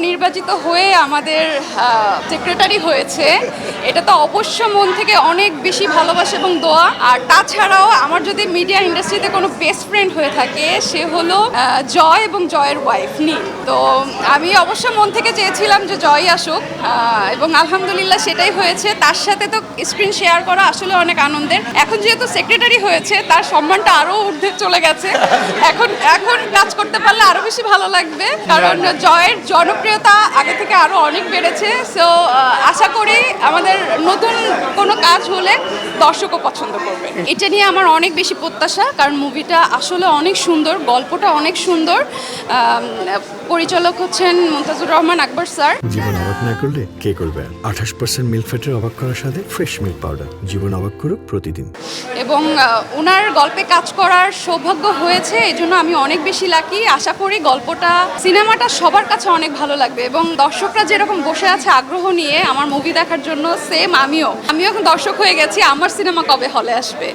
নির্বাচিত হয়ে আমাদের সেক্রেটারি হয়েছে, এটা তো অবশ্য মন থেকে অনেক বেশি ভালোবাসা এবং দোয়া। আর তাছাড়াও আমার যদি মিডিয়া ইন্ডাস্ট্রিতে কোনো বেস্ট ফ্রেন্ড হয়ে থাকে সে হলো জয় এবং জয়ের ওয়াইফ নীল। তো আমি অবশ্য মন থেকে চেয়েছিলাম যে জয় আসুক এবং আলহামদুলিল্লাহ সেটাই হয়েছে। তার সাথে তো স্ক্রিন শেয়ার করা আসলে অনেক আনন্দের। এখন যেহেতু সেক্রেটারি হয়েছে তার সম্মানটা আরও ঊর্ধ্বে চলে গেছে। এখন কাজ করতে পারলে আরও বেশি ভালো লাগবে, কারণ জয়ের জনপ্রিয়তা আগে থেকে আরও অনেক বেড়েছে। সো আশা করি আমাদের নতুন কোনো কাজ হলে দর্শকও পছন্দ করবে। এটা নিয়ে আমার অনেক বেশি প্রত্যাশা, কারণ মুভিটা আসলে অনেক সুন্দর, গল্পটা অনেক সুন্দর। পরিচালক হচ্ছেন মুনতাজুর রহমান আকবর স্যার। জীবন অবাক না করলে কে করবে? 28% মিল্ক ফ্যাটের অবাক করার সাথে ফ্রেশ মিল্ক পাউডার। জীবন অবাক করুক প্রতিদিন। এবং ওনার গল্পে কাজ করার সৌভাগ্য হয়েছে, এই জন্য আমি অনেক বেশি লাকি। আশা করি গল্পটা, সিনেমাটা সবার কাছে অনেক ভালো লাগবে এবং দর্শকরা যেরকম বসে আছে আগ্রহ নিয়ে আমার মুভি দেখার জন্য, সেম আমিও এখন দর্শক হয়ে গেছি। আমার সিনেমা কবে হলে আসবে।